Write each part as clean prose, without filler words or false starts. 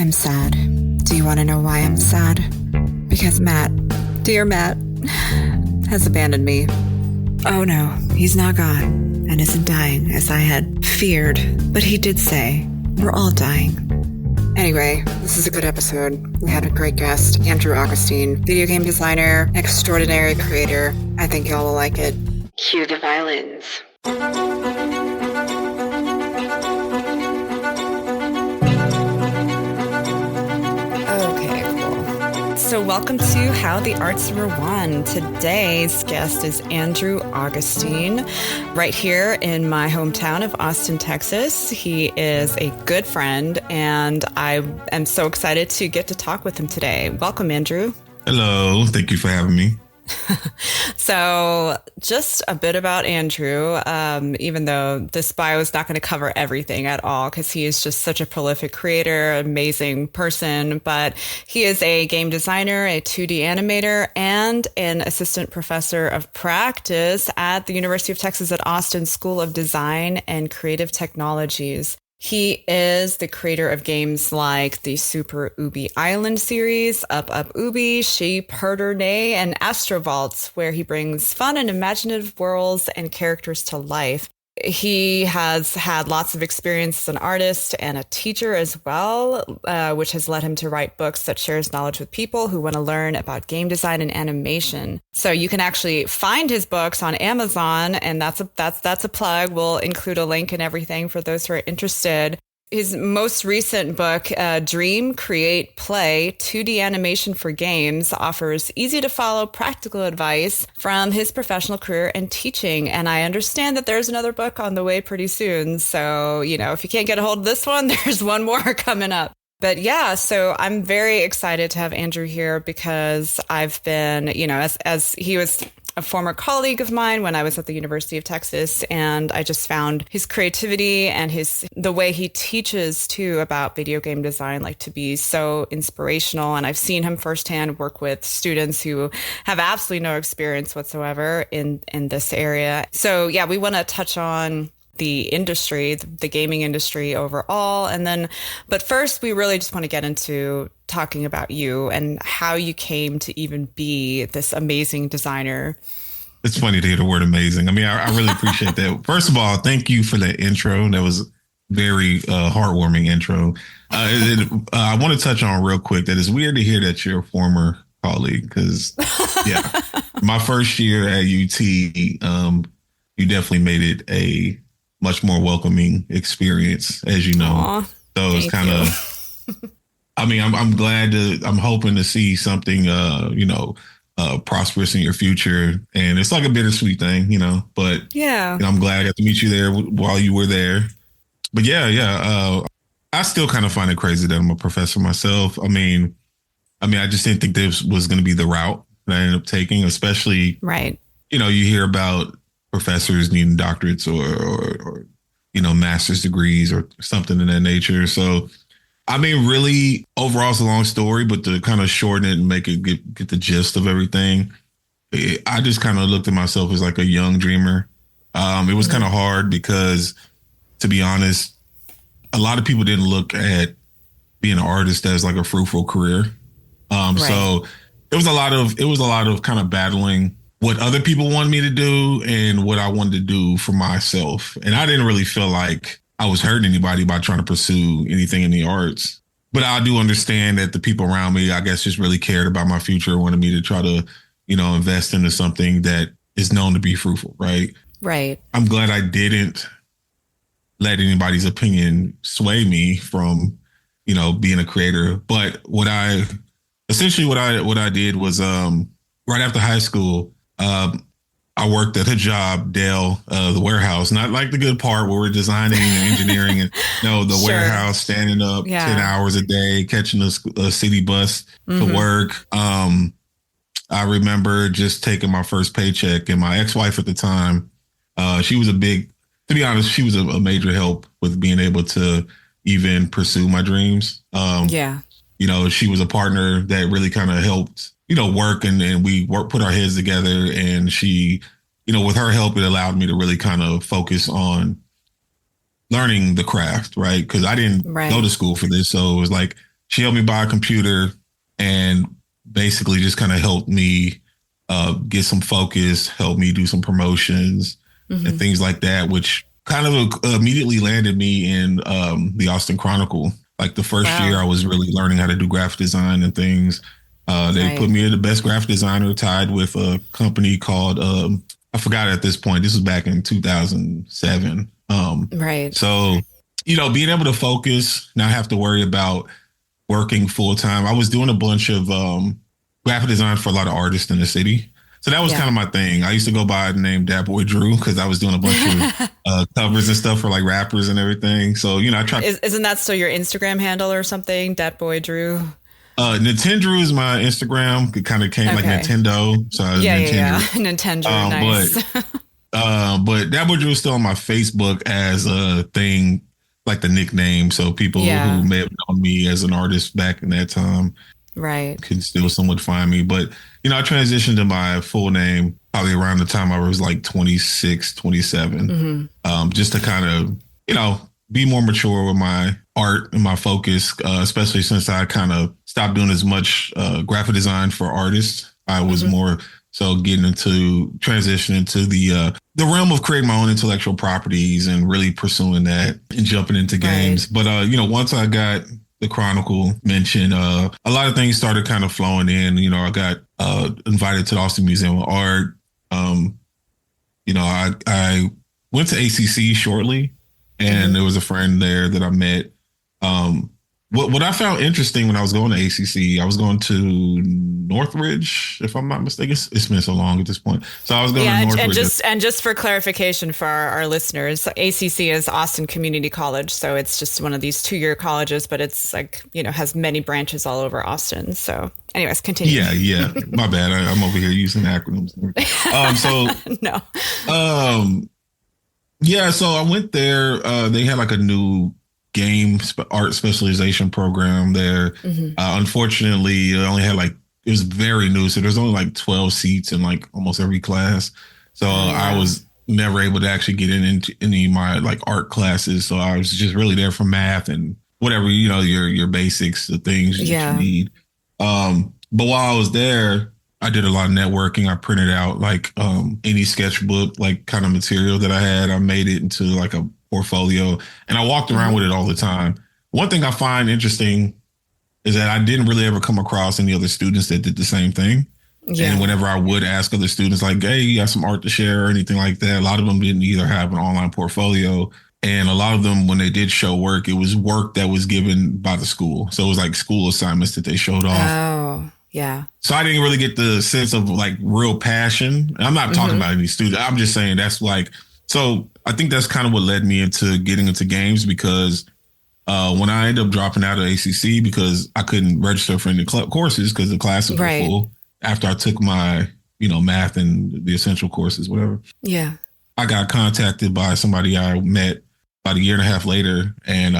I'm sad. Do you want to know why I'm sad? Because Matt, dear Matt, has abandoned me. Oh no, he's not gone and isn't dying as I had feared, but he did say, we're all dying. Anyway, this is a good episode. We had a great guest, Andrew Augustin, video game designer, extraordinary creator. I think y'all will like it. Cue the violins. Okay, cool. So welcome to How the Arts Were Won. Today's guest is Andrew Augustin, right here in my hometown of Austin, Texas. He is a good friend, and I am so excited to get to talk with him today. Welcome, Andrew. Hello. Thank you for having me. So just a bit about Andrew, even though this bio is not going to cover everything at all, because he is just such a prolific creator, amazing person. But he is a game designer, a 2D animator, and an assistant professor of practice at the University of Texas at Austin School of Design and Creative Technologies. He is the creator of games like the Super Ubi Island series, Up Up Ubi, Sheep Herder Nay, and Astrovaults, where he brings fun and imaginative worlds and characters to life. He has had lots of experience as an artist and a teacher as well, which has led him to write books that shares knowledge with people who want to learn about game design and animation. So you can actually find his books on Amazon, and that's a plug. We'll include a link and everything for those who are interested. His most recent book, Dream, Create, Play, 2D Animation for Games, offers easy-to-follow practical advice from his professional career and teaching. And I understand that there's another book on the way pretty soon. So, if you can't get a hold of this one, there's one more coming up. But yeah, so I'm very excited to have Andrew here because I've been, as he was a former colleague of mine when I was at the University of Texas, and I just found his creativity and the way he teaches too about video game design to be so inspirational. And I've seen him firsthand work with students who have absolutely no experience whatsoever in this area. So yeah, we want to touch on the industry, the gaming industry overall. But first, we really just want to get into talking about you and how you came to even be this amazing designer. It's funny to hear the word amazing. I mean, I really appreciate that. First of all, thank you for that intro. That was very heartwarming intro. I want to touch on real quick that it's weird to hear that you're a former colleague because, yeah, my first year at UT, you definitely made it a much more welcoming experience, as you know. Aww, so it's kind of, I mean, I'm hoping to see something, prosperous in your future. And it's like a bittersweet thing, but yeah, I'm glad I got to meet you there while you were there. But yeah. I still kind of find it crazy that I'm a professor myself. I mean, I just didn't think this was going to be the route that I ended up taking, especially, right. You hear about professors needing doctorates or master's degrees or something in that nature. So, I mean, really, overall, it's a long story, but to kind of shorten it and make it get the gist of everything, I just kind of looked at myself as like a young dreamer. It was kind of hard because, to be honest, a lot of people didn't look at being an artist as like a fruitful career. Right. So it was a lot of kind of battling what other people wanted me to do and what I wanted to do for myself. And I didn't really feel like I was hurting anybody by trying to pursue anything in the arts. But I do understand that the people around me, I guess, just really cared about my future, wanted me to try to, invest into something that is known to be fruitful, right? Right. I'm glad I didn't let anybody's opinion sway me from, being a creator. But what I did was right after high school, I worked at a job, Dell, the warehouse, not like the good part where we're designing and engineering. And no, the Sure. warehouse, standing up 10 hours a day, catching a city bus to work. I remember just taking my first paycheck, and my ex-wife at the time, she was to be honest, she was a major help with being able to even pursue my dreams. She was a partner that really kind of helped work and we put our heads together, and she, with her help, it allowed me to really kind of focus on learning the craft, right? Because I didn't go to school for this. So it was like she helped me buy a computer and basically just kind of helped me get some focus, helped me do some promotions and things like that, which kind of immediately landed me in the Austin Chronicle. Like the first year I was really learning how to do graphic design and things. They put me in the best graphic designer, tied with a company called, I forgot at this point, this was back in 2007. So, being able to focus, not have to worry about working full time. I was doing a bunch of graphic design for a lot of artists in the city. So that was kind of my thing. I used to go by the name Dat Boy Drew because I was doing a bunch of covers and stuff for like rappers and everything. So, I tried. Isn't that still your Instagram handle or something? Dat Boy Drew? Nintendo is my Instagram. It kind of came like Nintendo. So Nintendo, nice. But Dat Boy Drew is still on my Facebook as a thing, like the nickname. So people who may have known me as an artist back in that time can still somewhat find me. But, I transitioned to my full name probably around the time I was like 26, 27, just to kind of, be more mature with my art and my focus, especially since I kind of stopped doing as much graphic design for artists. I was more so getting into transitioning to the realm of creating my own intellectual properties and really pursuing that and jumping into games. But, once I got the Chronicle mentioned, a lot of things started kind of flowing in. I got invited to the Austin Museum of Art. I went to ACC shortly, and there was a friend there that I met. What I found interesting when I was going to ACC, I was going to Northridge, if I'm not mistaken. It's been so long at this point. So I was going to Northridge. And just for clarification for our listeners, ACC is Austin Community College. So it's just one of these 2-year colleges, but it's like, has many branches all over Austin. So anyways, continue. Yeah. My bad. I'm over here using acronyms. No. So I went there. They had like a new game art specialization program there. Unfortunately, it only had it was very new. So there's only like 12 seats in like almost every class. So I was never able to actually get into any of my like art classes. So I was just really there for math and whatever, your basics, the things that you need. But while I was there, I did a lot of networking. I printed out like any sketchbook, like kind of material that I had. I made it into like a portfolio and I walked around with it all the time. One thing I find interesting is that I didn't really ever come across any other students that did the same thing. And whenever I would ask other students like, hey, you got some art to share or anything like that, a lot of them didn't either have an online portfolio. And a lot of them, when they did show work, it was work that was given by the school. So it was like school assignments that they showed off. Oh, yeah. So I didn't really get the sense of like real passion. I'm not talking about any student. I'm just saying that's like, so I think that's kind of what led me into getting into games because when I ended up dropping out of ACC because I couldn't register for any courses because the classes were full after I took my, math and the essential courses, whatever. Yeah. I got contacted by somebody I met about a year and a half later. And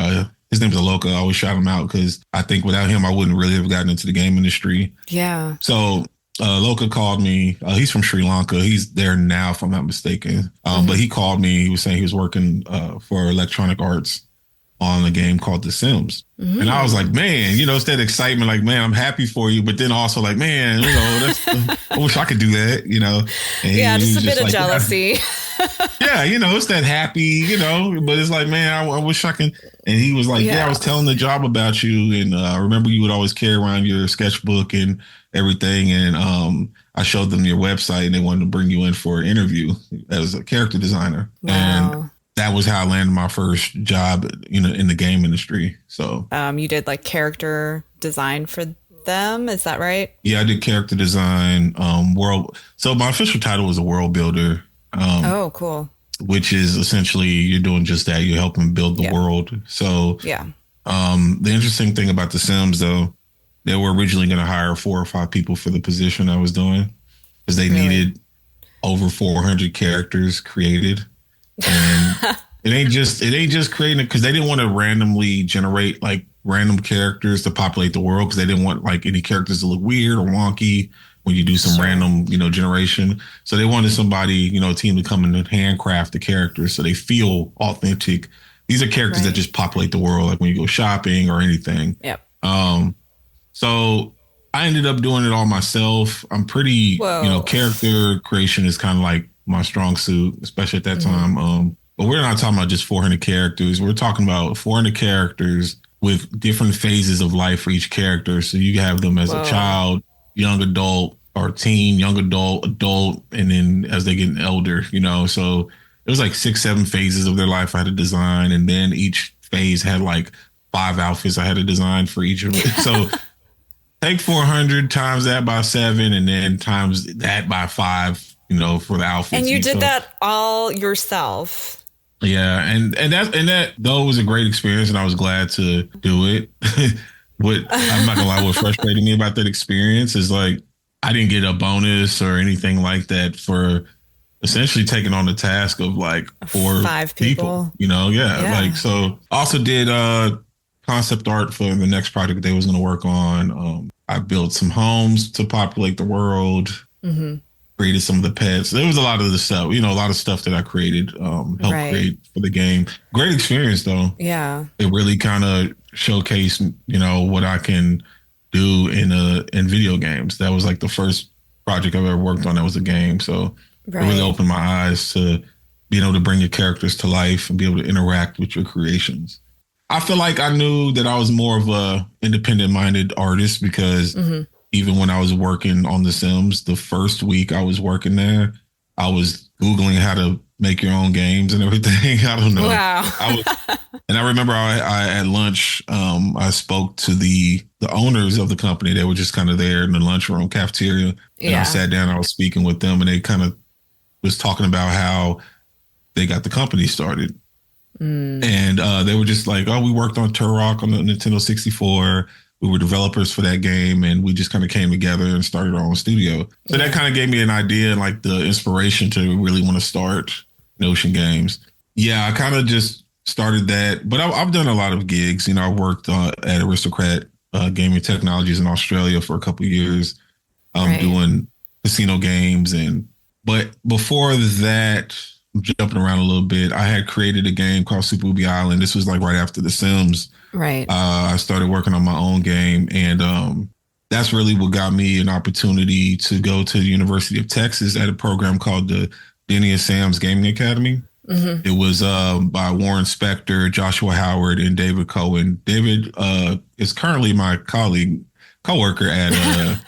his name was Aloka. I always shout him out because I think without him, I wouldn't really have gotten into the game industry. Yeah. So Loka called me. He's from Sri Lanka. He's there now, if I'm not mistaken. But he called me. He was saying he was working for Electronic Arts on a game called The Sims. And I was like, man, it's that excitement. Like, man, I'm happy for you. But then also like, man, I wish I could do that, And just a bit of jealousy. It's that happy, but it's like, man, I wish I can. And he was like, I was telling the job about you. And I remember you would always carry around your sketchbook and everything. And I showed them your website and they wanted to bring you in for an interview as a character designer. Wow. And that was how I landed my first job, in the game industry. So you did like character design for them. Is that right? Yeah, I did character design, world. So my official title was a world builder. Oh, cool. Which is essentially you're doing just that. You're helping build the world. So the interesting thing about The Sims, though, they were originally going to hire 4 or 5 people for the position I was doing because they needed over 400 characters created. And it ain't just creating it because they didn't want to randomly generate like random characters to populate the world because they didn't want like any characters to look weird or wonky when you do some random, generation. So they wanted somebody, a team to come in and handcraft the characters so they feel authentic. These are characters that just populate the world, like when you go shopping or anything. Yep. Um, so I ended up doing it all myself. I'm pretty, Whoa. character creation is kind of like my strong suit, especially at that Hmm. time. But we're not talking about just 400 characters. We're talking about 400 characters with different phases of life for each character. So you have them as a Whoa. child, young adult, or teen, young adult, adult, and then as they get older, So it was like 6, 7 phases of their life I had to design, and then each phase had like 5 outfits I had to design for each of it. So take 400 times that by 7 and then times that by 5, for the And outfits. you did So that all yourself. yeah, and that though was a great experience and I was glad to do it. What I'm not gonna lie, what frustrated me about that experience is like I didn't get a bonus or anything like that for essentially taking on the task of like 4 people, Five people. yeah. Like Yeah. so also did concept art for the next project they was gonna work on. I built some homes to populate the world, Hmm. created some of the pets. There was a lot of the stuff, a lot of stuff that I created, helped Right. create for the game. Great experience though. Yeah. It really kind of showcased, what I can do in video games. That was like the first project I've ever worked on that was a game. So it really Right. opened my eyes to being able to bring your characters to life and be able to interact with your creations. I feel like I knew that I was more of a independent minded artist because Hmm. even when I was working on The Sims, the first week I was working there, I was Googling how to make your own games and everything. I don't know. Wow. I was, and I remember I at lunch, I spoke to the owners of the company. They were just kind of there in the lunchroom cafeteria, and I Yeah. sat down. I was speaking with them, and they kind of was talking about how they got the company started. Mm. And they were just like, "Oh, we worked on Turok on the Nintendo 64. We were developers for that game, and we just kind of came together and started our own studio." So that Yeah. kind of gave me an idea and like the inspiration to really want to start Notion Games. Yeah, I kind of just started that, but I've done a lot of gigs. I worked at Aristocrat Gaming Technologies in Australia for a couple of years, Right. doing casino games, but before that, jumping around a little bit, I had created a game called Super Booby Island. This was like right after The Sims. Right. I started working on my own game, and that's really what got me an opportunity to go to the University of Texas at a program called the Denny and Sam's Gaming Academy. Hmm. It was by Warren Spector, Joshua Howard, and David Cohen. David is currently my coworker at at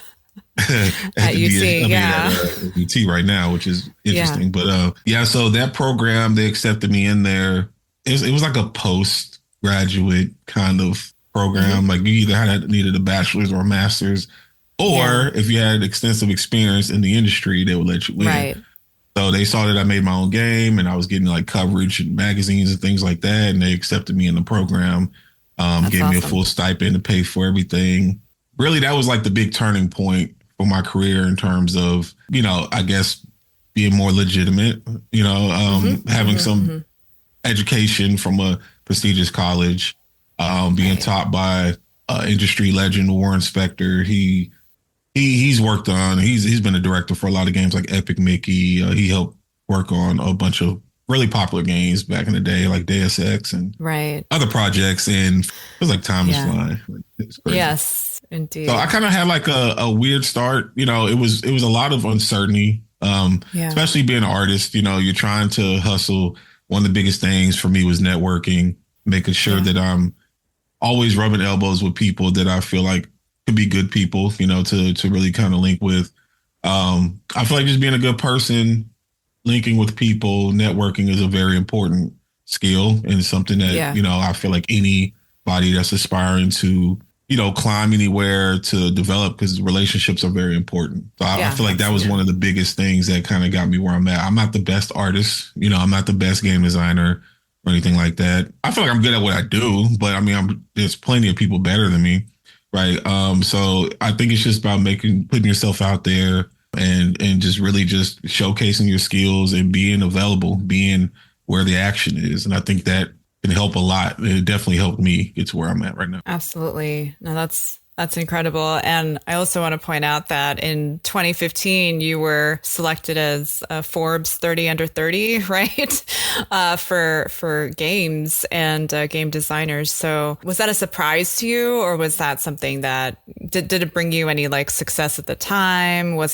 At the DS, UT. I mean at Yeah. UT right now, which is Yeah. interesting. But yeah, so that program they accepted me in there. It was like a postgraduate kind of Hmm. program. Like you either needed a bachelor's or a master's, Yeah. or if you had extensive experience in the industry, they would let you in. Right. So they saw that I made my own game and I was getting like coverage in magazines and things like that. And they accepted me in the program, That's gave me a full awesome. stipend to pay for everything. Really, that was like the big turning point for my career in terms of, I guess being more legitimate, Hmm. having Hmm. some Hmm. education from a prestigious college, being Right. taught by industry legend Warren Spector. He's worked on he's been a director for a lot of games like Epic Mickey. He helped work on a bunch of really popular games back in the day like Deus Ex and Right. other projects. And it was like time is Yeah. flying. Like, it's crazy. Yes, So I indeed. kind of had like a weird start. It was a lot of uncertainty. Yeah. Especially being an artist. You're trying to hustle. One of the biggest things for me was networking, making sure Yeah. that I'm always rubbing elbows with people that I feel like could be good people, to really kind of link with. I feel like just being a good person, linking with people, networking is a very important skill and something that, Yeah. I feel like anybody that's aspiring to, climb anywhere to develop because relationships are very important. So I Yeah. feel like that was one Absolutely. of the biggest things that kind of got me where I'm at. I'm not the best artist, I'm not the best game designer or anything like that. I feel like I'm good at what I do, but I mean, there's plenty of people better than me, right? So I think it's just about putting yourself out there and just really just showcasing your skills and being available, being where the action is, and I think that can help a lot. It definitely helped me get to where I'm at right now. Absolutely. No, That's incredible. And I also want to point out that in 2015, you were selected as Forbes 30 under 30, right? For games and game designers. So was that a surprise to you, or was that something that did it bring you any like success at the time? Was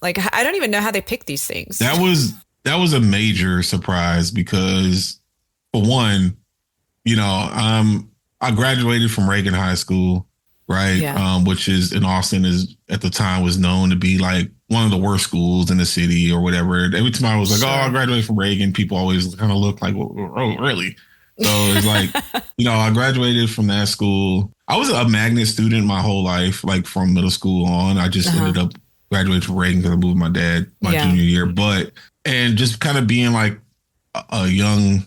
like, I don't even know how they pick these things. That was a major surprise because for one, I graduated from Reagan High School, right? Yeah, Which is in Austin is at the time was known to be like one of the worst schools in the city or whatever. Every time I was like, oh, I sure. graduated from Reagan, people always kind of look like, oh, really? So it's like, I graduated from that school. I was a magnet student my whole life, like from middle school on. I just Uh-huh. ended up graduating from Reagan because I moved with my dad my Yeah. junior year. And just kind of being like a young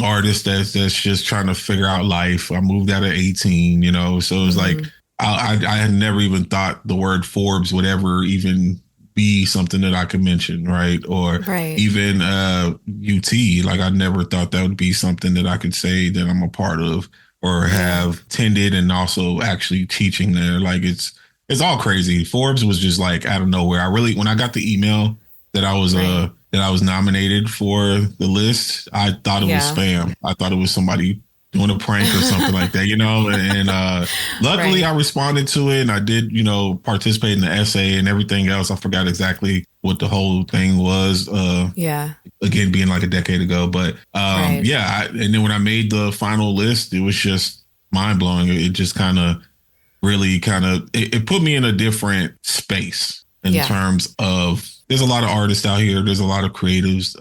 artist that's just trying to figure out life. I moved out at 18, so it was like Hmm. I had never even thought the word Forbes would ever even be something that I could mention, right? Or Right. even UT. Like I never thought that would be something that I could say that I'm a part of or Yeah. have attended and also actually teaching there. Like it's all crazy. Forbes was just like out of nowhere. When I got the email Right. that I was nominated for the list, I thought it was Yeah. spam. I thought it was somebody doing a prank or something like that, And luckily, Right. I responded to it, and I did, participate in the essay and everything else. I forgot exactly what the whole thing was. Yeah. Again, being like a decade ago, but Right. yeah. And then when I made the final list, it was just mind blowing. It just kind of really it put me in a different space in Yeah. terms of there's a lot of artists out here, there's a lot of creatives,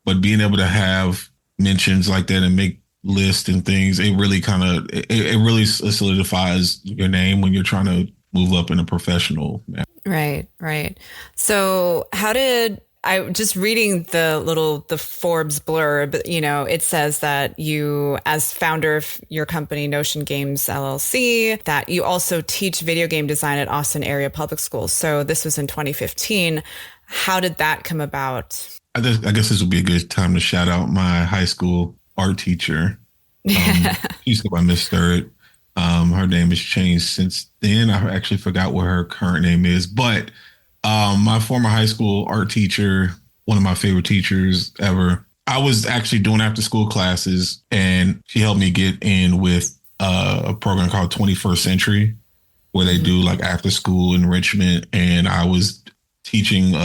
but being able to have mentions like that and make lists and things, it really it really solidifies your name when you're trying to move up in a professional manner. Right, right. So, how did I just reading the Forbes blurb, it says that you, as founder of your company, Notion Games LLC, that you also teach video game design at Austin area public schools. So, this was in 2015. How did that come about? I guess this would be a good time to shout out my high school art teacher. She used to go by Miss Third. Her name has changed since then. I actually forgot what her current name is, but my former high school art teacher, one of my favorite teachers ever. I was actually doing after school classes, and she helped me get in with a program called 21st Century, where they Hmm. do like after school enrichment. And I was teaching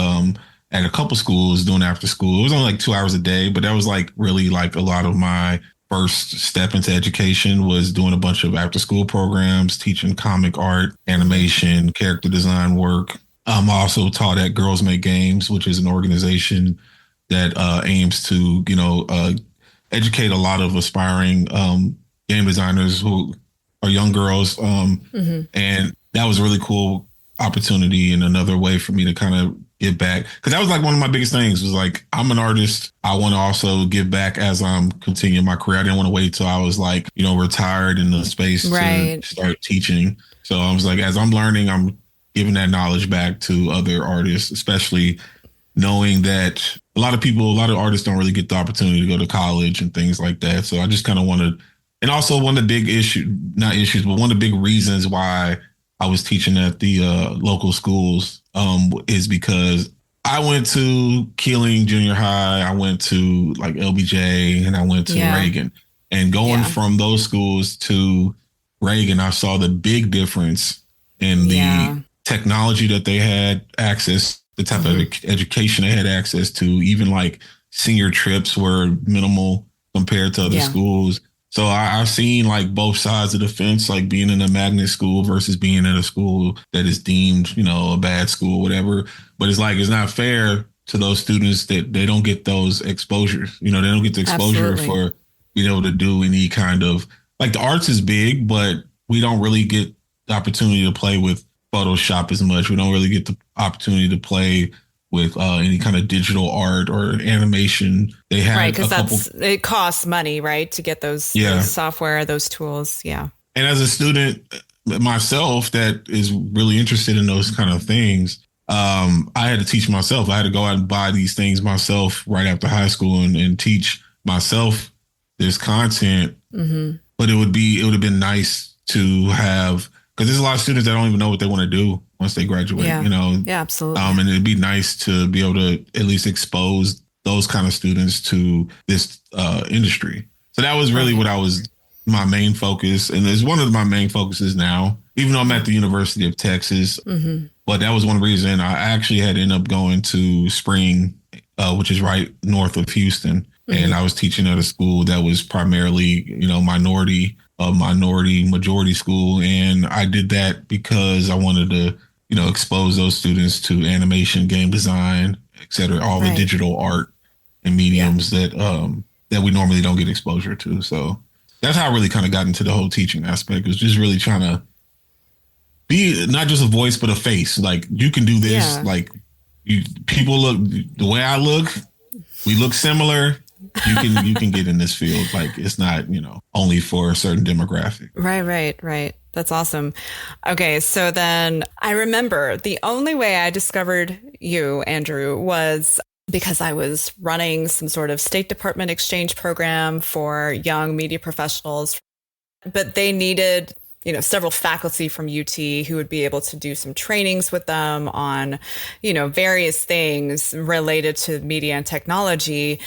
at a couple schools doing after school. It was only like 2 hours a day, but that was like really like a lot of my first step into education was doing a bunch of after school programs, teaching comic art, animation, character design work. I also taught at Girls Make Games, which is an organization that aims to, educate a lot of aspiring game designers who are young girls. Hmm. And that was a really cool opportunity and another way for me to kind of give back. Because that was like one of my biggest things was like, I'm an artist. I want to also give back as I'm continuing my career. I didn't want to wait till I was like, retired in the space to Right. start teaching. So I was like, as I'm learning, I'm giving that knowledge back to other artists, especially knowing that a lot of artists don't really get the opportunity to go to college and things like that. So I just kind of wanted, and also one of the big not issues, but one of the big reasons why I was teaching at the local schools is because I went to Keeling Junior High, I went to like LBJ, and I went to Yeah. Reagan. And going Yeah. from those schools to Reagan, I saw the big difference in the Yeah. technology that they had access, the type of Hmm. education they had access to, even like senior trips were minimal compared to other Yeah. schools. So I've seen like both sides of the fence, like being in a magnet school versus being in a school that is deemed, a bad school, whatever. But it's like, it's not fair to those students that they don't get those exposures. They don't get the exposure Absolutely. for being able to do any kind of like the arts is big, but we don't really get the opportunity to play with Photoshop as much. We don't really get the opportunity to play with any kind of digital art or animation. They Right, had because a couple, it costs money, right, to get those yeah. software, those tools. Yeah. And as a student myself that is really interested in those kind of things, I had to teach myself. I had to go out and buy these things myself right after high school and teach myself this content. Hmm. But it would have been nice to have because there's a lot of students that don't even know what they want to do once they graduate, Yeah. Yeah, absolutely. and it'd be nice to be able to at least expose those kind of students to this industry. So that was really Right. what I was my main focus, and it's one of my main focuses now. Even though I'm at the University of Texas, but that was one reason I actually had ended up going to Spring, which is right north of Houston, and I was teaching at a school that was primarily minority majority school, and I did that because I wanted to expose those students to animation, game design, et cetera, all the Right. digital art and Yeah. mediums that we normally don't get exposure to. So that's how I really kind of got into the whole teaching aspect. Was just really trying to be not just a voice but a face. Like, you can do this. Yeah. Like, people look the way I look. We look similar. You can get in this field. Like, it's not only for a certain demographic. Right. That's awesome. Okay, so then I remember the only way I discovered you, Andrew, was because I was running some sort of State Department exchange program for young media professionals, but they needed several faculty from UT who would be able to do some trainings with them on, various things related to media and technology.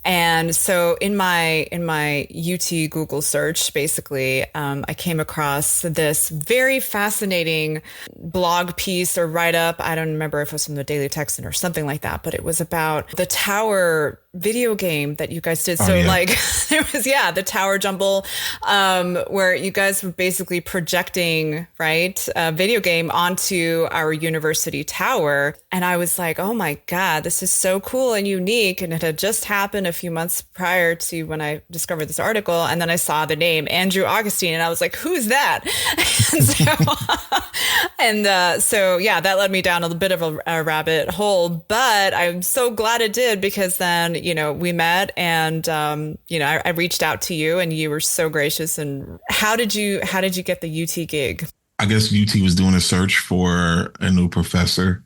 And so in my UT Google search, basically, I came across this very fascinating blog piece or write up. I don't remember if it was from the Daily Texan or something like that, but it was about the Tower video game that you guys did. Oh, So yeah. like it was, the Tower Jumble, where you guys were basically projecting, right, a video game onto our university tower. And I was like, oh my God, this is so cool and unique. And it had just happened a few months prior to when I discovered this article. And then I saw the name Andrew Augustin and I was like, who's that? So that led me down a bit of a rabbit hole, but I'm so glad it did, because then, we met and, I reached out to you and you were so gracious. And how did you get the UT gig? I guess UT was doing a search for a new professor.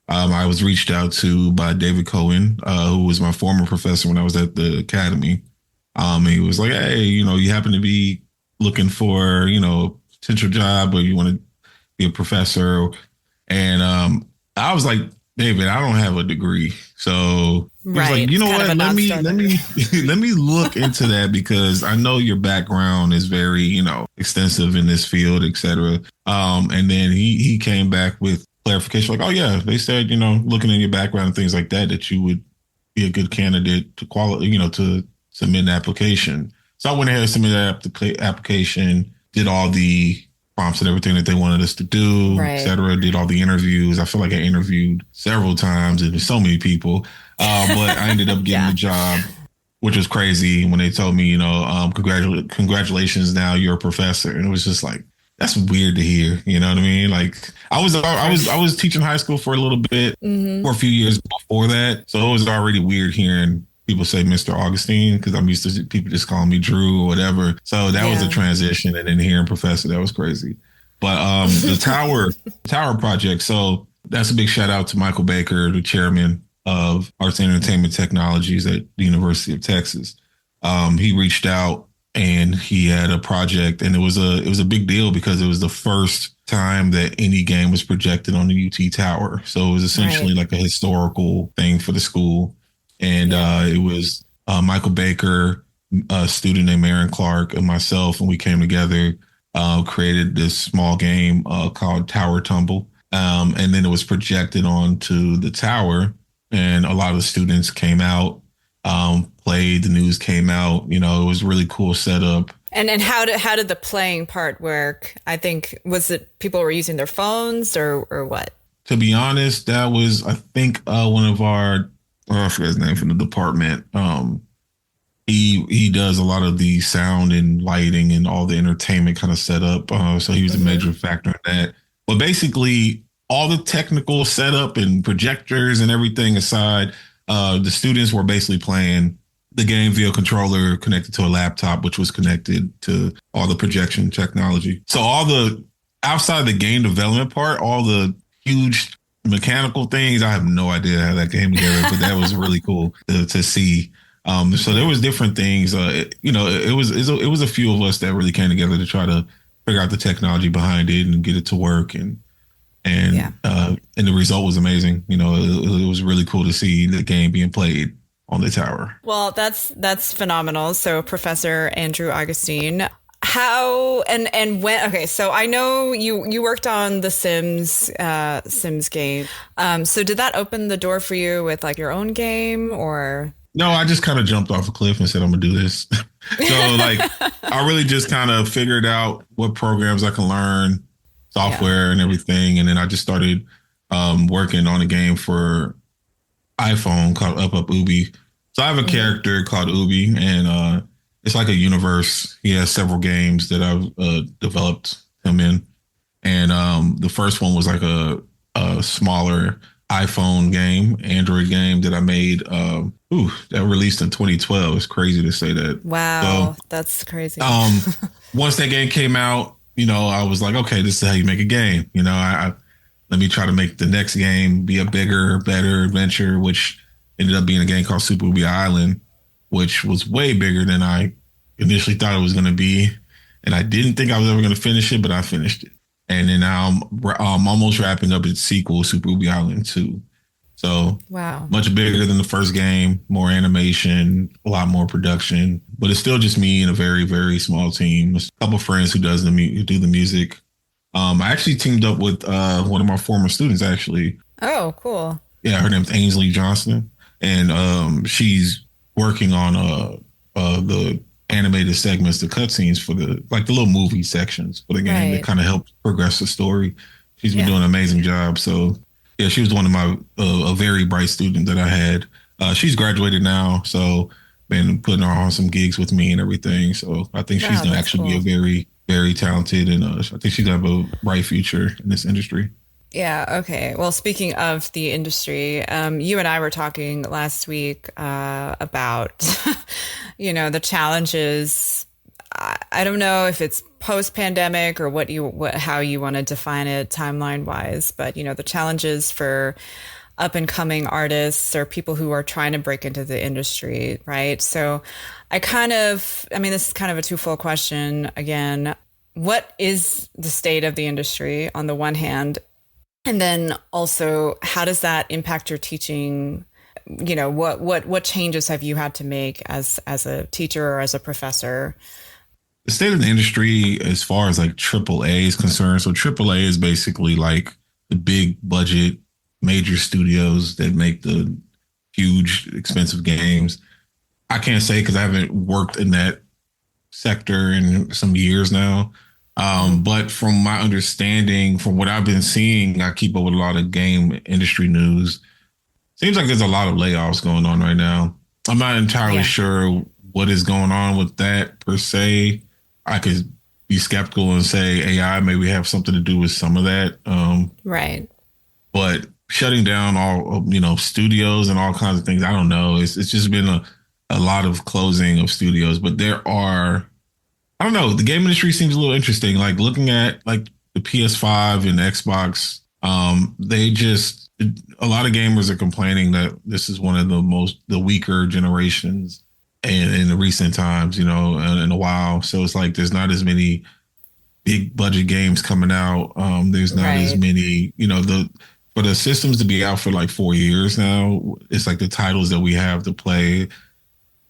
I was reached out to by David Cohen, who was my former professor when I was at the academy. He was like, hey, you happen to be looking for, a potential job, or you want to be a professor. And I was like, David, I don't have a degree. So he was like, you know what? Let me let me look into that, because I know your background is very, extensive in this field, et cetera. And then he came back with clarification, like, oh yeah, they said, looking at your background and things like that, that you would be a good candidate to to submit an application. So I went ahead and submitted the application, did all the prompts and everything that they wanted us to do, et cetera, did all the interviews. I feel like I interviewed several times and there's so many people, but I ended up getting the job, which was crazy when they told me, congratulations, now you're a professor. And it was just like, that's weird to hear. You know what I mean? Like, I was teaching high school for a little bit, for a few years before that. So it was already weird hearing people say Mr. Augustine, because I'm used to people just calling me Drew or whatever. So that was a transition. And then hearing professor, that was crazy. But the Tower project. So that's a big shout out to Michael Baker, the chairman of Arts and Entertainment Technologies at the University of Texas. He reached out and he had a project, and it was a big deal because it was the first time that any game was projected on the UT Tower. So it was essentially like a historical thing for the school. And it was Michael Baker, a student named Aaron Clark, and myself, and we came together, created this small game called Tower Tumble. And then it was projected onto the tower, and a lot of the students came out, played, the news came out. It was a really cool setup. And how did the playing part work? I think, was it people were using their phones or what? To be honest, that was, I think, one of our, I forget his name, from the department. He does a lot of the sound and lighting and all the entertainment kind of setup. So he was a major factor in that. But basically, all the technical setup and projectors and everything aside, the students were basically playing the game via controller connected to a laptop, which was connected to all the projection technology. So all the outside the game development part, all the huge mechanical things, I have no idea how that came together, but that was really cool to see. So there was different things. It was a few of us that really came together to try to figure out the technology behind it and get it to work. Yeah. And the result was amazing. It was really cool to see the game being played on the tower. Well, that's phenomenal. So Professor Andrew Augustine, how and when, okay, so I know you worked on the Sims game. So did that open the door for you with like your own game or No, I just kind of jumped off a cliff and said, I'm gonna do this. So like I really just kind of figured out what programs I can learn, yeah. software and everything. And then I just started working on a game for iPhone called Up Ubi. So I have a Hmm. character called Ubi, and it's like a universe. He has several games that I've developed him in, and the first one was like a smaller iPhone game, Android game that I made. That released in 2012. It's crazy to say that. So Wow, that's crazy. um, once that game came out, I was like, okay, this is how you make a game. I let me try to make the next game be a bigger, better adventure, which ended up being a game called Super Ubi Island, which was way bigger than I initially thought it was going to be. And I didn't think I was ever going to finish it, but I finished it. And then now I'm almost wrapping up its sequel, Super Ubi Island 2. So Wow. much bigger than the first game, more animation, a lot more production, but it's still just me and a very, very small team. A couple of friends who do the music. I actually teamed up with one of my former students. Actually, Oh, cool. yeah, her name's Ainsley Johnston, and she's working on the animated segments, the cutscenes for the little movie sections for the game that Right. kind of help progress the story. She's been Yeah. doing an amazing job. So yeah, she was one of my a very bright student that I had. She's graduated now, so been putting her on some gigs with me and everything. So I think she's Wow, gonna that's actually be a cool. very very talented, and I think she's gonna have a bright future in this industry. Yeah, okay. Well, speaking of the industry, you and I were talking last week about, the challenges. I don't know if it's post-pandemic or how you want to define it timeline wise, but the challenges for up and coming artists or people who are trying to break into the industry, right? So I mean, this is kind of a twofold question again. What is the state of the industry on the one hand? And then also, how does that impact your teaching? What changes have you had to make as a teacher or as a professor? The state of the industry as far as like AAA is concerned. So AAA is basically like the big budget major studios that make the huge expensive games. I can't say because I haven't worked in that sector in some years now. Hmm. But from my understanding, from what I've been seeing, I keep up with a lot of game industry news. Seems like there's a lot of layoffs going on right now. I'm not entirely Yeah, sure what is going on with that per se. I could be skeptical and say AI maybe have something to do with some of that. right. But shutting down all studios and all kinds of things, I don't know. It's just been a lot of closing of studios, but there are I don't know. The game industry seems a little interesting. Like looking at like the PS5 and Xbox, they just a lot of gamers are complaining that this is one of the weaker generations in the recent times, in a while. So it's like there's not as many big budget games coming out. There's not as Right. many, the for the systems to be out for like 4 years now. It's like the titles that we have to play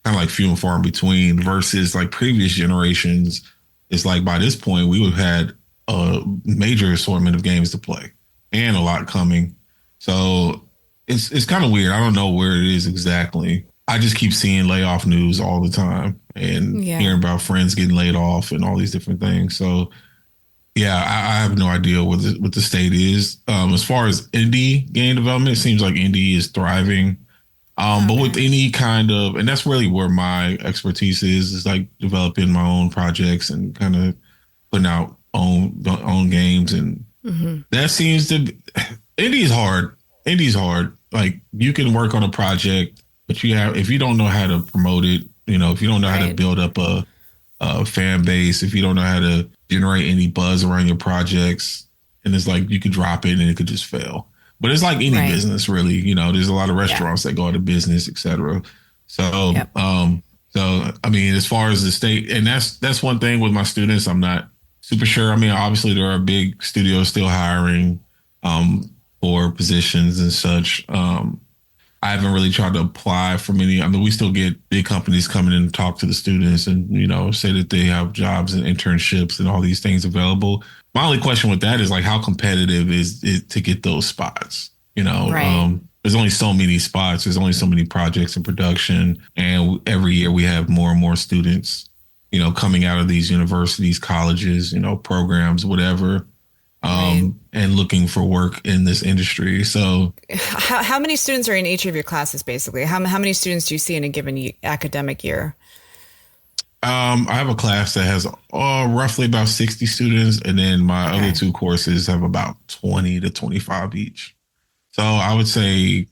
kind of like few and far in between versus like previous generations. It's like by this point we would have had a major assortment of games to play and a lot coming. So it's kind of weird. I don't know where it is exactly. I just keep seeing layoff news all the time and Yeah. hearing about friends getting laid off and all these different things. So yeah, I have no idea what the state is. As far as indie game development, it seems like indie is thriving. But with Okay. any kind of, and that's really where my expertise is like developing my own projects and kind of putting out own games. And Hmm. that seems to be, indie is hard. Indie's hard. Like you can work on a project, but if you don't know how to promote it, if you don't know how to Right. build up a fan base, if you don't know how to generate any buzz around your projects, and it's like you could drop it and it could just fail. But it's like any Right. business, really. There's a lot of Yeah. restaurants that go out of business, et cetera. So, Yep. so I mean, as far as the state, and that's one thing with my students, I'm not. super sure. I mean, obviously there are big studios still hiring for positions and such. I haven't really tried to apply for many. I mean, we still get big companies coming in and talk to the students and, say that they have jobs and internships and all these things available. My only question with that is like, how competitive is it to get those spots? Right. There's only so many spots. There's only so many projects in production. And every year we have more and more students, coming out of these universities, colleges, programs, whatever, Right. and looking for work in this industry. So, How many students are in each of your classes, basically? How many students do you see in a given academic year? I have a class that has roughly about 60 students, and then my other Okay. two courses have about 20 to 25 each. So I would say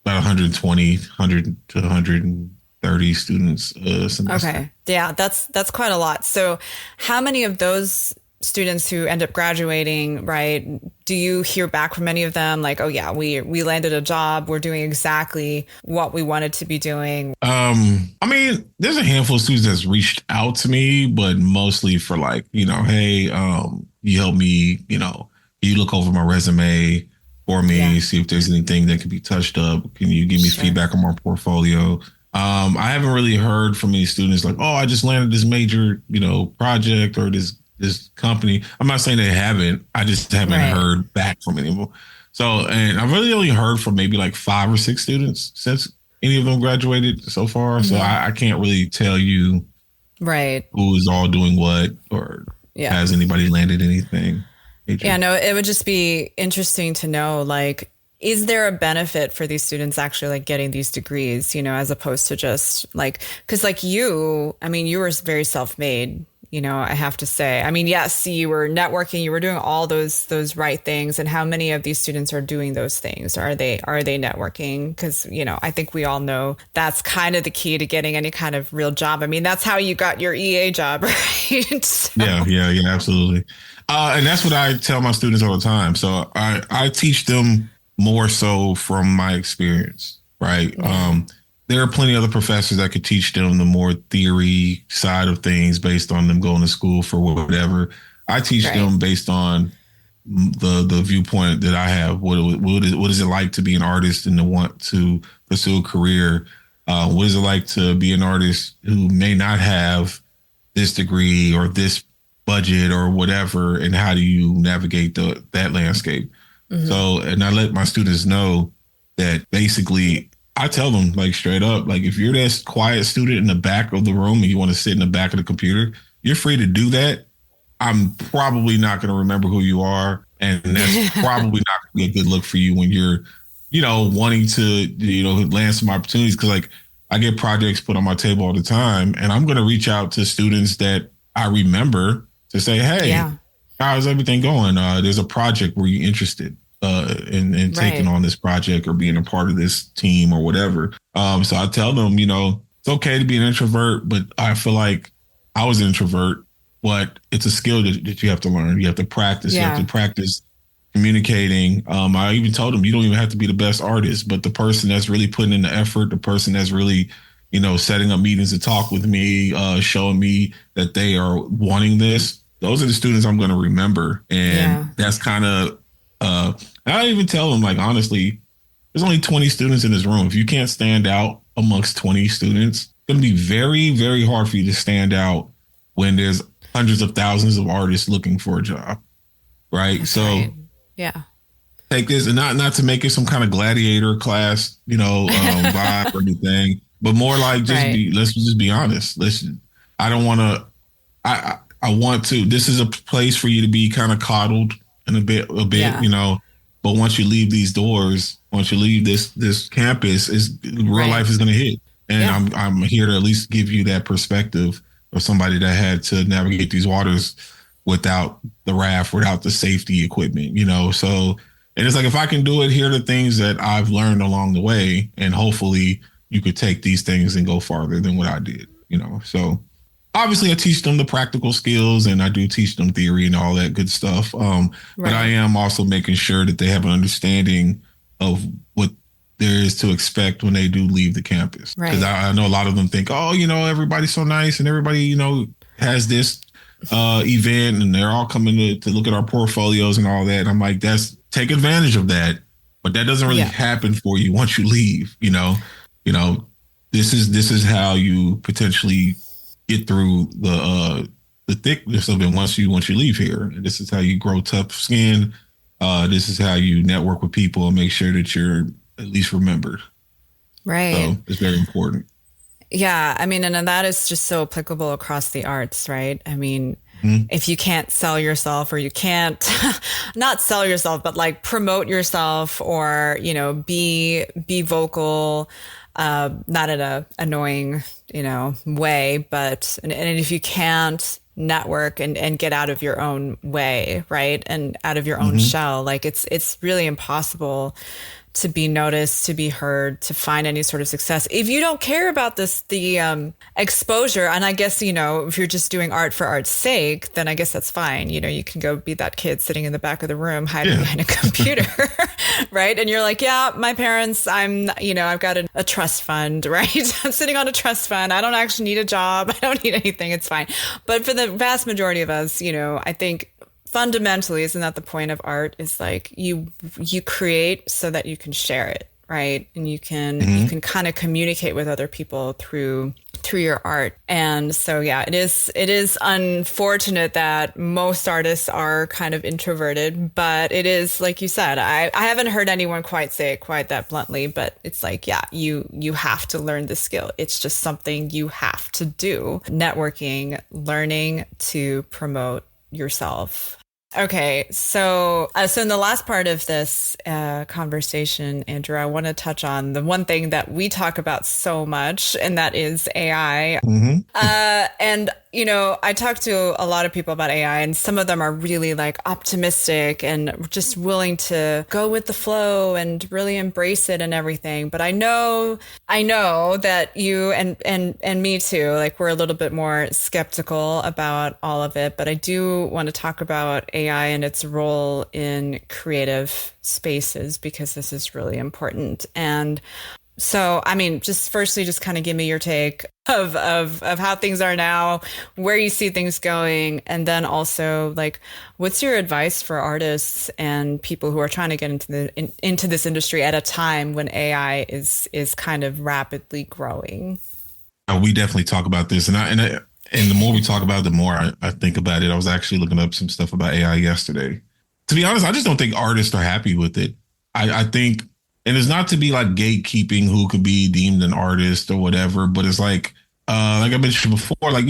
about 120, 100 to 130 students a semester. Okay. Yeah, that's quite a lot. So, how many of those students who end up graduating, right, do you hear back from any of them like, "Oh yeah, we landed a job, we're doing exactly what we wanted to be doing." I mean, there's a handful of students that's reached out to me, but mostly for like, hey, you help me, you look over my resume for Yeah, me, see if there's anything that could be touched up. Can you give me sure. feedback on my portfolio? I haven't really heard from any students like, oh, I just landed this major, project or this company. I'm not saying they haven't. I just haven't Right. heard back from anyone. So, and I've really only heard from maybe like 5 or 6 students since any of them graduated so far. So Hmm. I can't really tell you Right. who is all doing what or Yeah. has anybody landed anything Yeah, major. no, it would just be interesting to know, like, is there a benefit for these students actually like getting these degrees, as opposed to just like, because like you, I mean, you were very self-made, I have to say. I mean, yes, you were networking, you were doing all those right things. And how many of these students are doing those things? Are they networking? Because, I think we all know that's kind of the key to getting any kind of real job. I mean, that's how you got your EA job, right? Yeah, So, yeah, yeah, absolutely. And that's what I tell my students all the time. So I teach them more so from my experience, right? yeah, There are plenty of other professors that could teach them the more theory side of things based on them going to school for whatever. I teach right. them based on the viewpoint that I have. What is it like to be an artist and to want to pursue a career? What is it like to be an artist who may not have this degree or this budget or whatever, and how do you navigate that landscape? Hmm. So, and I let my students know that basically I tell them like straight up, like if you're that quiet student in the back of the room and you want to sit in the back of the computer, you're free to do that. I'm probably not going to remember who you are. And that's probably not going to be a good look for you when you're, wanting to, land some opportunities. Cause like I get projects put on my table all the time and I'm going to reach out to students that I remember to say, hey, Yeah, how's everything going? There's a project where you're interested in taking right. on this project or being a part of this team or whatever. So I tell them, it's okay to be an introvert, but I feel like I was an introvert, but it's a skill that you have to learn. You have to practice. You have to Yeah, practice communicating. I even told them you don't even have to be the best artist, but the person that's really putting in the effort, the person that's really, setting up meetings to talk with me, showing me that they are wanting this. Those are the students I'm going to remember, and yeah, that's kind of. I even tell them like honestly, there's only 20 students in this room. If you can't stand out amongst 20 students, it's going to be very, very hard for you to stand out when there's hundreds of thousands of artists looking for a job, right? that's right. So Yeah. take this and not to make it some kind of gladiator class, vibe or anything, but more like Right. let's just be honest. I don't want to, I want to, this is a place for you to be kind of coddled and a bit, Yeah. but once you leave these doors, once you leave this campus, is real Right. life is going to hit. And Yeah. I'm here to at least give you that perspective of somebody that had to navigate these waters without the raft, without the safety equipment, So, and it's like, if I can do it, here are the things that I've learned along the way. And hopefully you could take these things and go farther than what I did. So obviously I teach them the practical skills and I do teach them theory and all that good stuff. But I Right. am also making sure that they have an understanding of what there is to expect when they do leave the campus. Because Right. I know a lot of them think, oh, everybody's so nice and everybody, has this event, and they're all coming to look at our portfolios and all that. And I'm like, take advantage of that, but that doesn't really Yeah. happen for you once you leave. You know, this is how you potentially get through the thickness of it once you leave here. And this is how you grow tough skin. This is how you network with people and make sure that you're at least remembered. Right. So it's very important. Yeah, I mean, and that is just so applicable across the arts, right? I mean, Mhm. if you can't sell yourself, or you can't not sell yourself, but like promote yourself, or, be vocal, not in a annoying, way, but, and if you can't network and get out of your own way, right? And out of your own Mhm. shell, like it's really impossible to be noticed, to be heard, to find any sort of success. If you don't care about the exposure, and I guess, if you're just doing art for art's sake, then I guess that's fine. You can go be that kid sitting in the back of the room hiding Yeah. behind a computer, right? And you're like, yeah, my parents, I've got a trust fund, right? I'm sitting on a trust fund. I don't actually need a job. I don't need anything. It's fine. But for the vast majority of us, I think fundamentally, isn't that the point of art? Is like you create so that you can share it, right? And you can kind of communicate with other people through your art. And so yeah, it is unfortunate that most artists are kind of introverted, but it is, like you said, I haven't heard anyone quite say it quite that bluntly, but it's like, yeah, you have to learn the skill. It's just something you have to do. Networking, learning to promote yourself. Okay, so in the last part of this conversation, Andrew, I want to touch on the one thing that we talk about so much, and that is AI. Mhm. And I talk to a lot of people about AI, and some of them are really like optimistic and just willing to go with the flow and really embrace it and everything. But I know that you and me too, like we're a little bit more skeptical about all of it. But I do want to talk about AI and its role in creative spaces, because this is really important. And so, I mean, just firstly, just kind of give me your take of how things are now, where you see things going, and then also like, what's your advice for artists and people who are trying to get into this industry at a time when AI is kind of rapidly growing? We definitely talk about this, and the more we talk about it, the more I think about it. I was actually looking up some stuff about AI yesterday. To be honest, I just don't think artists are happy with it. I think, and it's not to be like gatekeeping who could be deemed an artist or whatever, but it's like I mentioned before, like,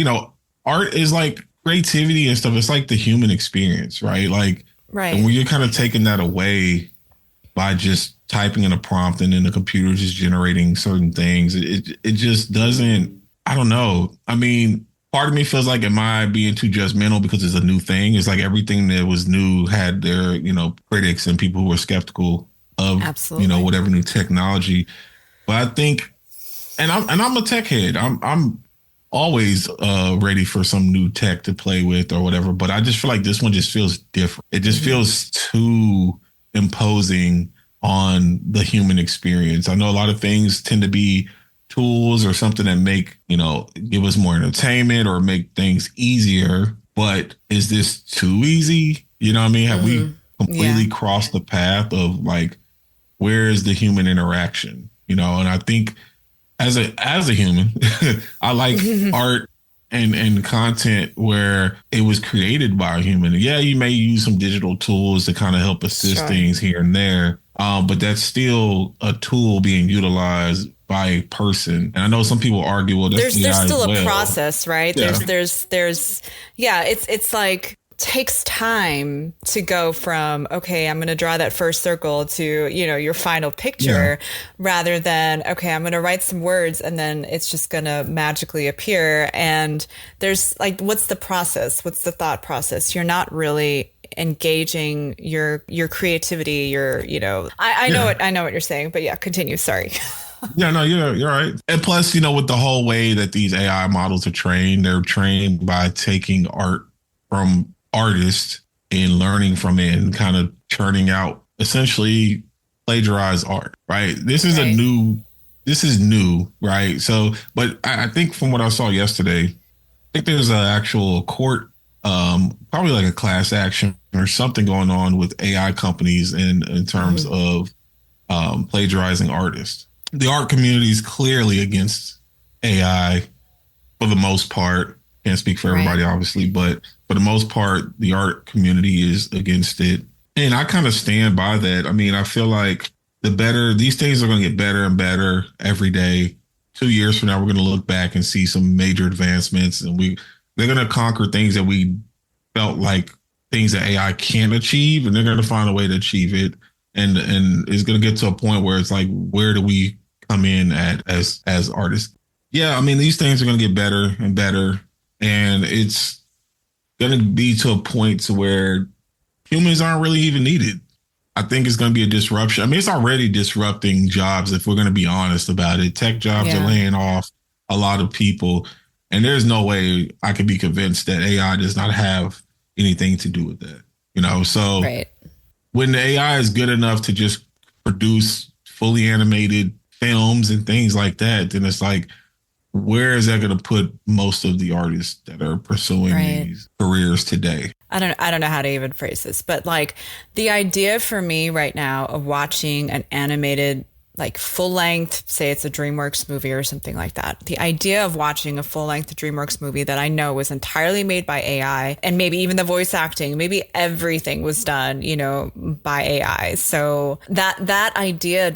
art is like creativity and stuff. It's like the human experience, right? Like, and Right. when you're kind of taking that away by just typing in a prompt and then the computer just generating certain things, it just doesn't. I don't know. I mean, part of me feels like, am I being too judgmental because it's a new thing? It's like everything that was new had their, critics and people who were skeptical of, Absolutely. whatever new technology. But I think, and I'm a tech head. I'm always ready for some new tech to play with or whatever. But I just feel like this one just feels different. It just Hmm. feels too imposing on the human experience. I know a lot of things tend to be tools or something that make, give us more entertainment or make things easier. But is this too easy? You know what I mean? Have we Hmm. Yeah. completely crossed the path of like, where is the human interaction? And I think as a human, I like art and content where it was created by a human. Yeah, you may use some digital tools to kind of help assist Sure. things here and there, but that's still a tool being utilized by a person. And I know some people argue, well, that's There's AI as still a well. process, right? Yeah, There's yeah, it's like takes time to go from, okay, I'm going to draw that first circle to, your final yeah, picture, rather than, okay, I'm going to write some words and then it's just going to magically appear. And there's like, what's the process? What's the thought process? You're not really engaging your creativity, I know yeah. what you're saying, but yeah, continue. Sorry. Yeah, no, you're right. And plus, with the whole way that these AI models are trained, they're trained by taking art from artists and learning from it and kind of churning out essentially plagiarized art, right? Right. This is new, right? So, but I think from what I saw yesterday, I think there's an actual court. probably like a class action or something going on with AI companies in terms Hmm. of plagiarizing artists. The art community is clearly against AI for the most part. Can't speak for Right. everybody, obviously, but for the most part, the art community is against it. And I kind of stand by that. I mean, I feel like these things are going to get better and better every day. 2 years from now, we're going to look back and see some major advancements, and they're going to conquer things that we felt like things that AI can't achieve, and they're going to find a way to achieve it. And it's going to get to a point where it's like, where do we come in at as artists? Yeah, I mean, these things are going to get better and better, and it's going to be to a point to where humans aren't really even needed. I think it's going to be a disruption. I mean, it's already disrupting jobs if we're going to be honest about it. Tech jobs are Yeah. laying off a lot of people, and there's no way I can be convinced that AI does not have anything to do with that. So Right. when the AI is good enough to just produce fully animated films and things like that, then it's like, where is that going to put most of the artists that are pursuing Right. these careers today? I don't know how to even phrase this, but like the idea for me right now of watching an animated like full length, say it's a DreamWorks movie or something like that. The idea of watching a full length DreamWorks movie that I know was entirely made by AI, and maybe even the voice acting, maybe everything was done, by AI. So that idea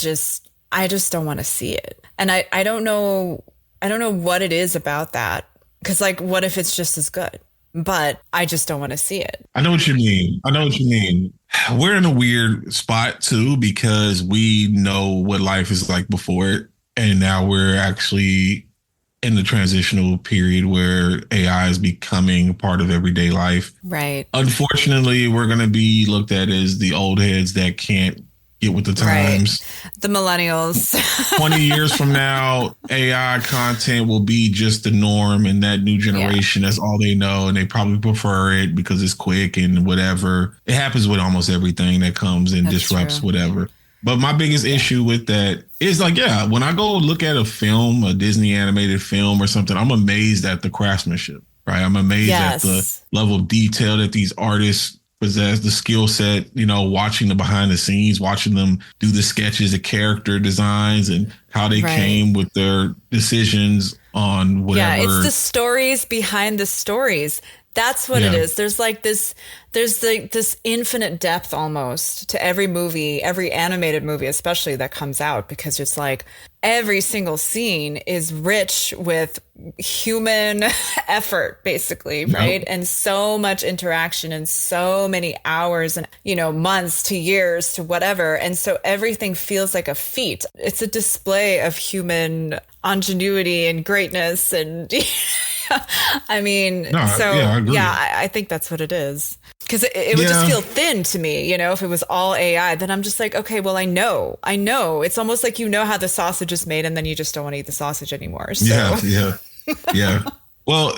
I just don't want to see it. And I don't know what it is about that. Cause like, what if it's just as good? But I just don't want to see it. I know what you mean. I know what you mean. We're in a weird spot too because we know what life is like before it. And now we're actually in the transitional period where AI is becoming part of everyday life. Right. Unfortunately, we're going to be looked at as the old heads that can't get with the Right. times. The millennials. 20 years from now, AI content will be just the norm, and that new Yeah. generation, that's all they know. And they probably prefer it because it's quick and whatever. It happens with almost everything that comes and That's disrupts true. whatever. But my biggest Yeah. issue with that is like, yeah, when I go look at a film, a Disney animated film or something, I'm amazed at the craftsmanship, right? I'm amazed at the Yes. level of detail that these artists possess, the skill set, watching the behind the scenes, watching them do the sketches, the character designs, and how they Right. came with their decisions on Yeah, it's whatever. the stories behind the stories. That's what it Yeah. is. There's like this infinite depth almost to every movie, every animated movie, especially that comes out, because it's like every single scene is rich with human effort, basically, Yep. right? And so much interaction and so many hours and, months to years to whatever. And so everything feels like a feat. It's a display of human ingenuity and greatness. And I mean, No, yeah, so I yeah, agree. I think that's what it is. Because it would just Yeah. feel thin to me, if it was all AI, then I'm just like, okay, well, I know. It's almost like how the sausage is made, and then you just don't want to eat the sausage anymore. Yeah. So, Yeah. Yeah. Well,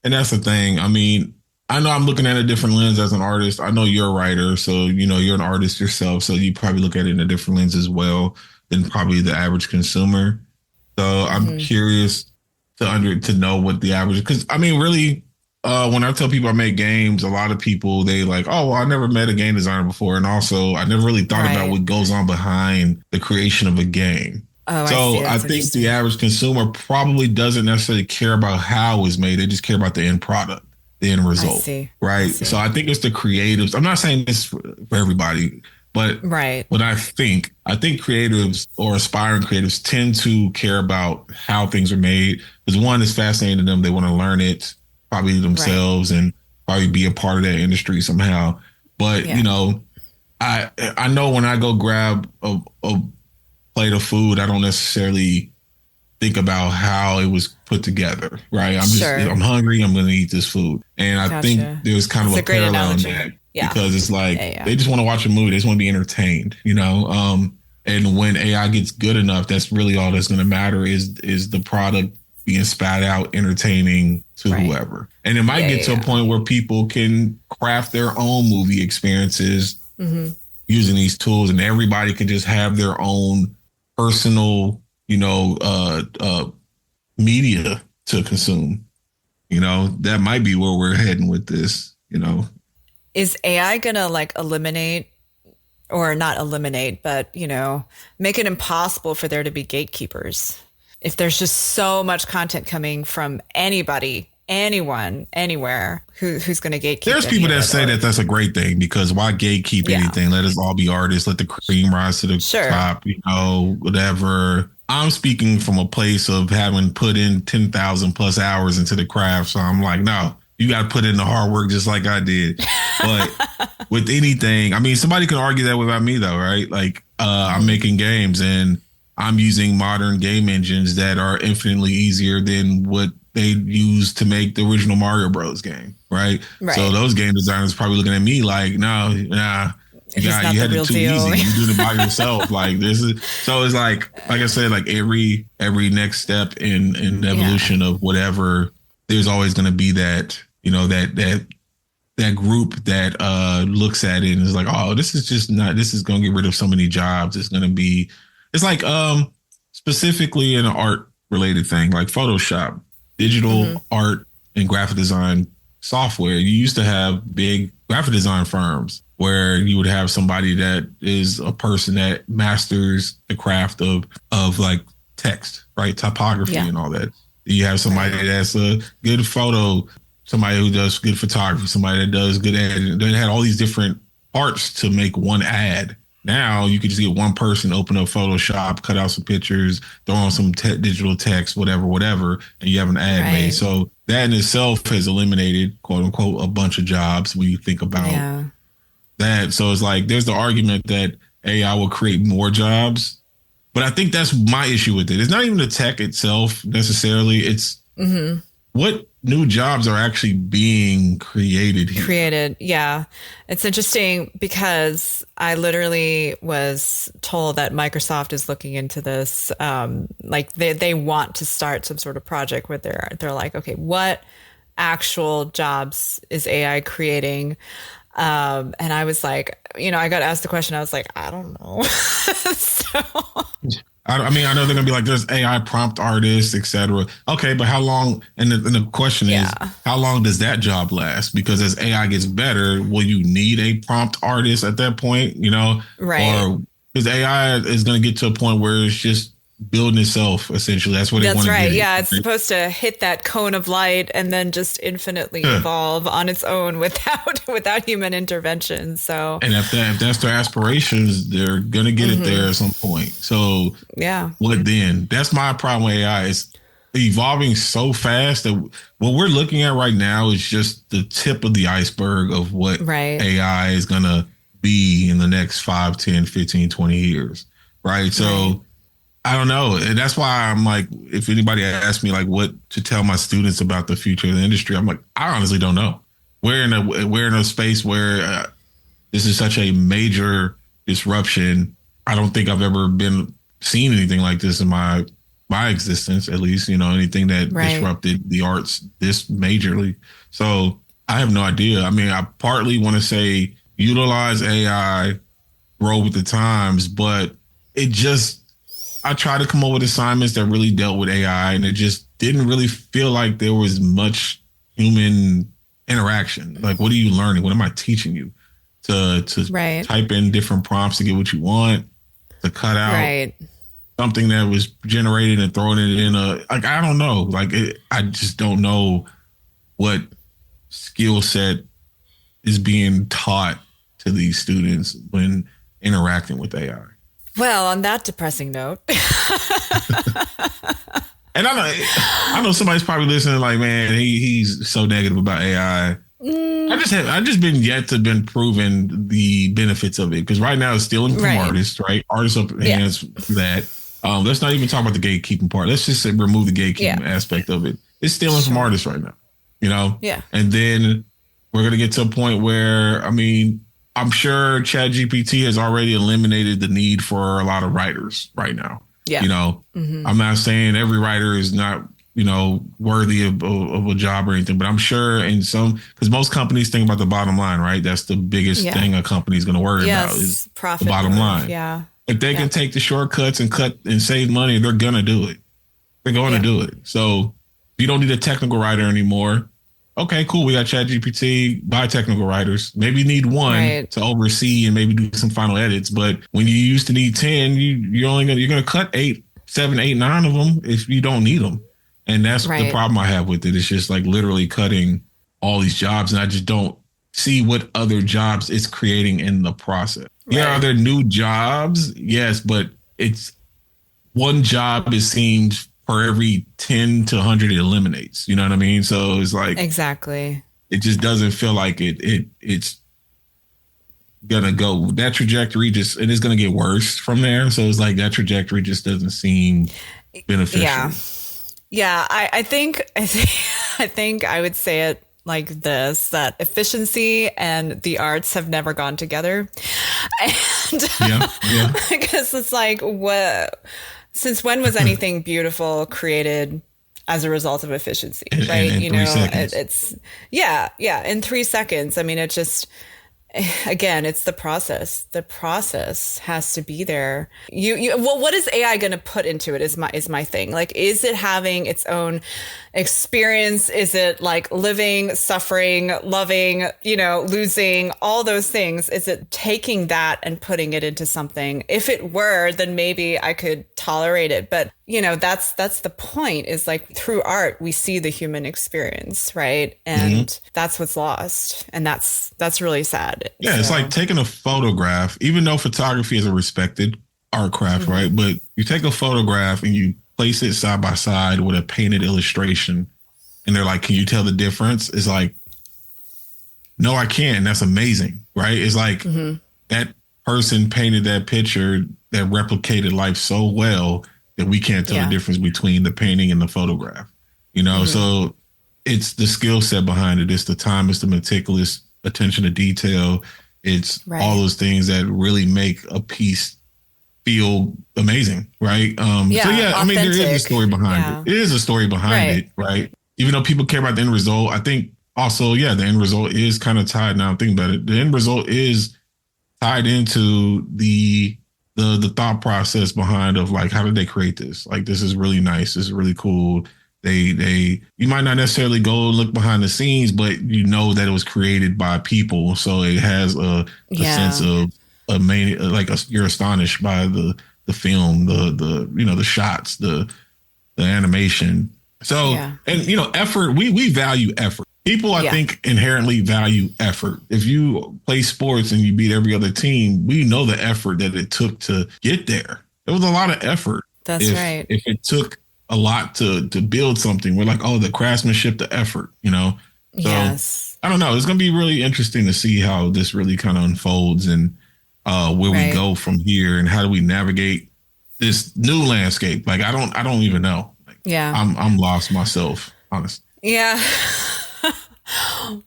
and that's the thing. I mean, I know I'm looking at a different lens as an artist. I know you're a writer, so you're an artist yourself, so you probably look at it in a different lens as well than probably the average consumer. So I'm mhm. curious to know what the average, because I mean, really, when I tell people I make games, a lot of people they like, oh, well, I never met a game designer before, and also I never really thought about Right. what goes on behind the creation of a game. Oh, I see. So I That's think the interesting. average consumer probably doesn't necessarily care about how it's made; they just care about the end product, the end I result, see. I right? So see. I think it's the creatives. I'm not saying this for everybody, but Right. what I think creatives or aspiring creatives tend to care about how things are made because one is fascinating to them. They want to learn it probably Right. themselves and probably be a part of that industry somehow. But Yeah. I know when I go grab a plate of food, I don't necessarily think about how it was put together, right? Sure. I'm hungry, I'm going to eat this food. And I think Gotcha. there's kind of That's a a great parallel in analogy. that Yeah. because it's like Yeah. Yeah. they just want to watch a movie, they just want to be entertained. And when AI gets good enough, that's really all that's going to matter is the product being spat out entertaining to Right. whoever. And it might Yeah. get Yeah. to a Yeah. point where people can craft their own movie experiences Hmm. using these tools and everybody can just have their own personal, media to consume. That might be where we're heading with this. Is AI gonna like eliminate or not eliminate, but make it impossible for there to be gatekeepers? If there's just so much content coming from anybody, anyone, anywhere, who's going to gatekeep There's any people of that it? say that that's a great thing because why gatekeep Yeah, anything? Let us all be artists. Let the cream rise to the sure. top, whatever. I'm speaking from a place of having put in 10,000 plus hours into the craft. So I'm like, no, you got to put in the hard work just like I did. But with anything, I mean, somebody can argue that without me though, right? Like I'm making games and I'm using modern game engines that are infinitely easier than what they used to make the original Mario Bros. Game, right? So Right. those game designers probably looking at me like, no, nah, He's not you the had it real too deal. easy. You doing it by yourself. Like this is so it's like I said, like every next step in the Yeah. evolution of whatever, there's always going to be that that group that looks at it and is like, oh, this is just not. This is going to get rid of so many jobs. It's going to be. It's like specifically in an art related thing like Photoshop, digital art and graphic design software. You used to have big graphic design firms where you would have somebody that is a person that masters the craft of like text, right? Typography Yeah. and all that. You have somebody that's a good photo, somebody who does good photography, somebody that does good editing. They had all these different parts to make one ad. Now you could just get one person, open up Photoshop, cut out some pictures, throw on some digital text, whatever, and you have an ad made. Right. So that in itself has eliminated, quote unquote, a bunch of jobs when you think about Yeah. that. So it's like there's the argument that AI will create more jobs, but I think that's my issue with it. It's not even the tech itself necessarily. It's what new jobs are actually being created here. Created. Yeah. It's interesting because I literally was told that Microsoft is looking into this. Like they want to start some sort of project where they're like, okay, what actual jobs is AI creating? And I was like, I got asked the question. I was like, I don't know. So I mean, I know they're gonna be like, there's AI prompt artists, etc. Okay, but how long? And the question is, how long does that job last? Because as AI gets better, will you need a prompt artist at that point? Right. Or because AI is gonna get to a point where it's just building itself. Essentially, that's what they want That's to right. get. Yeah, it's supposed to hit that cone of light and then just infinitely evolve on its own without human intervention. So, and if that's their aspirations, they're gonna get it there at some point. So, yeah, what then? That's my problem with AI. It's evolving so fast that what we're looking at right now is just the tip of the iceberg of what right. AI is gonna be in the next 5, 10, 15, 20 years. Right. So. Right. I don't know. And that's why I'm like, if anybody asks me like what to tell my students about the future of the industry, I'm like, I honestly don't know. We're in a space where this is such a major disruption. I don't think I've ever seen anything like this in my existence, at least, anything that disrupted the arts this majorly. So I have no idea. I mean, I partly want to say utilize AI, grow with the times, but I tried to come up with assignments that really dealt with AI, and it just didn't really feel like there was much human interaction. Like, what are you learning? What am I teaching you? To type in different prompts to get what you want, to cut out something that was generated and throwing it in I don't know. Like, I just don't know what skill set is being taught to these students when interacting with AI. Well, on that depressing note. And I know somebody's probably listening like, man, he's so negative about AI. I just been yet to been proven the benefits of it, because right now it's stealing from artists, right? Artists up hands for that. Let's not even talk about the gatekeeping part. Let's just remove the gatekeeping aspect of it. It's stealing from artists right now, Yeah. And then we're gonna get to a point where, I mean, I'm sure ChatGPT has already eliminated the need for a lot of writers right now. Yeah. I'm not saying every writer is not, worthy of a job or anything, but I'm sure because most companies think about the bottom line, right? That's the biggest thing a company is going to worry about is profit, the bottom line. Yeah. If they can take the shortcuts and cut and save money, they're going to do it. They're going to do it. So If you don't need a technical writer anymore, okay, cool. We got ChatGPT, buy technical writers. Maybe you need one Right. to oversee and maybe do some final edits. But when you used to need 10, you're gonna cut 8, 7, 8, 9 of them if you don't need them. And that's the Right. problem I have with it. It's just like literally cutting all these jobs, and I just don't see what other jobs it's creating in the process. Yeah, are Right. there new jobs? Yes, but it's one job, it seems, for every 10 to 100 it eliminates. You know what I mean? So it's like Exactly. it just doesn't feel like it's gonna go that trajectory. Just it is gonna get worse from there. So it's like that trajectory just doesn't seem Yeah. beneficial. Yeah. I think I would say it like this, that efficiency and the arts have never gone together. And Yeah, yeah, because it's like, what, since when was anything beautiful created as a result of efficiency, right? in You 3 seconds. it's, yeah, yeah, in 3 seconds. I mean, it just, again, it's the process. The process has to be there. Well, what is AI going to put into it is my thing. Like, is it having its own experience? Is it like living, suffering, loving, losing, all those things? Is it taking that and putting it into something? If it were, then maybe I could tolerate it. But that's the point, is like through art, we see the human experience, right? Mhm. And that's what's lost. And that's really sad. Yeah, it's like So, taking a photograph, even though photography is a respected art craft, mhm. right? But you take a photograph and you place it side by side with a painted illustration, and they're like, "Can you tell the difference?" It's like, no, I can't. And that's amazing, right? It's like Mhm. that person painted that picture that replicated life so well that we can't tell the Yeah. difference between the painting and the photograph. Mhm. So it's the skill set behind it. It's the time, it's the meticulous attention to detail. It's all Right. those things that really make a piece feel amazing, right? So Yeah. yeah, I mean, there is a Authentic. story behind it. Yeah. It is a story behind Right. it, right? Even though people care about the end result, I think also, yeah, the end result is kind of tied. Now I'm thinking about it. The end result is tied into the thought process behind of like, how did they create this? Like, this is really nice. This is really cool. They you might not necessarily go look behind the scenes, but you know that it was created by people, so it has a sense Yeah. of a main like you're astonished by the film, the shots, the animation. So, Yeah. and effort, we value effort. People, I Yeah. think, inherently value effort. If you play sports and you beat every other team, we know the effort that it took to get there. It was a lot of effort. That's If right. if it took a lot to build something, we're like, oh, the craftsmanship, the effort. So Yes. I don't know. It's gonna be really interesting to see how this really kind of unfolds, and where we Right. go from here, and how do we navigate this new landscape. Like I don't even know. Like Yeah. I'm lost myself, honestly. Yeah.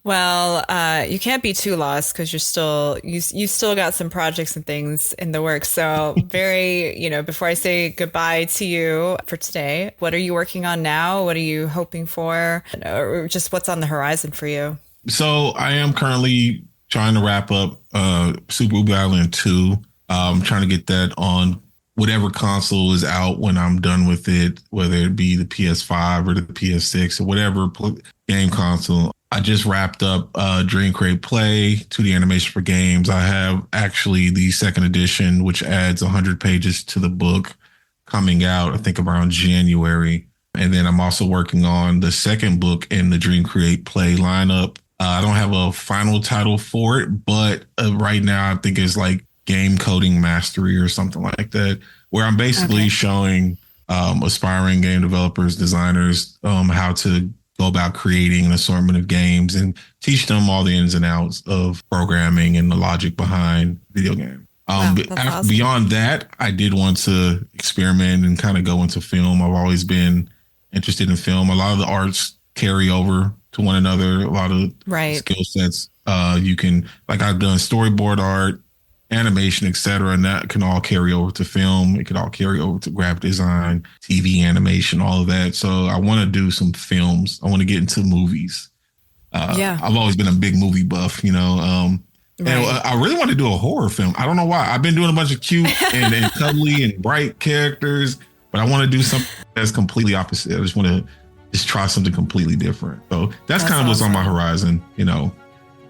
Well, you can't be too lost because you still got some projects and things in the works. So very, before I say goodbye to you for today, what are you working on now? What are you hoping for? Or just what's on the horizon for you? So I am currently trying to wrap up Super Uber Island 2. Trying to get that on whatever console is out when I'm done with it, whether it be the PS5 or the PS6 or whatever game console. I just wrapped up Dream Create Play, 2D animation for games. I have actually the second edition, which adds 100 pages to the book, coming out, I think, around January. And then I'm also working on the second book in the Dream Create Play lineup. I don't have a final title for it, but right now I think it's like Game Coding Mastery or something like that, where I'm basically Okay. showing aspiring game developers, designers, how to go about creating an assortment of games and teach them all the ins and outs of programming and the logic behind video games. Wow, that's awesome. Beyond that, I did want to experiment and kind of go into film. I've always been interested in film. A lot of the arts carry over to one another. A lot of Right. skill sets. You can, like, I've done storyboard art, animation, etc., and that can all carry over to film. It could all carry over to graphic design, TV animation, all of that. So I want to do some films. I want to get into movies. Yeah. I've always been a big movie buff, and Right. I really want to do a horror film. I don't know why. I've been doing a bunch of cute and cuddly and bright characters, but I want to do something that's completely opposite. I just want to just try something completely different. So that's kind of what's on my horizon. You know,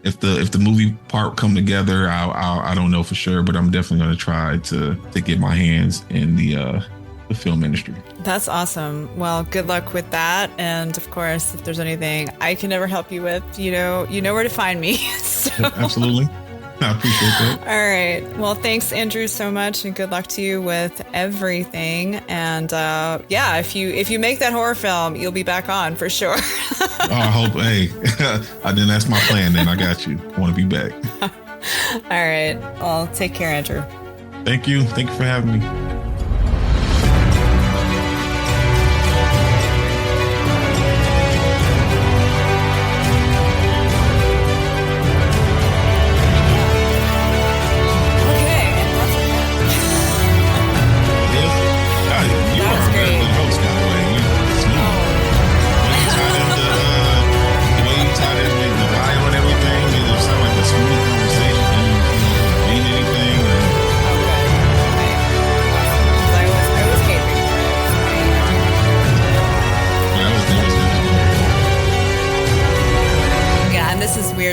if the movie part come together, I don't know for sure, but I'm definitely going to try to get my hands in the film industry. That's awesome. Well, good luck with that. And of course, if there's anything I can ever help you with, you know where to find me. So. Absolutely. I appreciate that. All right. Well, thanks, Andrew, so much, and good luck to you with everything. And yeah, if you make that horror film, you'll be back on for sure. I hope. Hey, that's my plan. Then I got you. I want to be back. All right. Well, take care, Andrew. Thank you. Thank you for having me.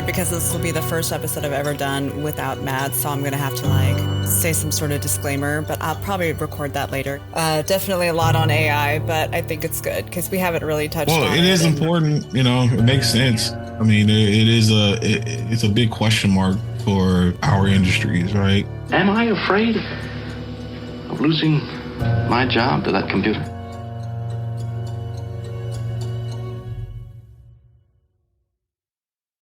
Because this will be the first episode I've ever done without Matt, so I'm going to have to say some sort of disclaimer, but I'll probably record that later. Definitely a lot on AI, but I think it's good because we haven't really touched on it. Well, it is important, it makes sense. I mean, it's a big question mark for our industries, right? Am I afraid of losing my job to that computer?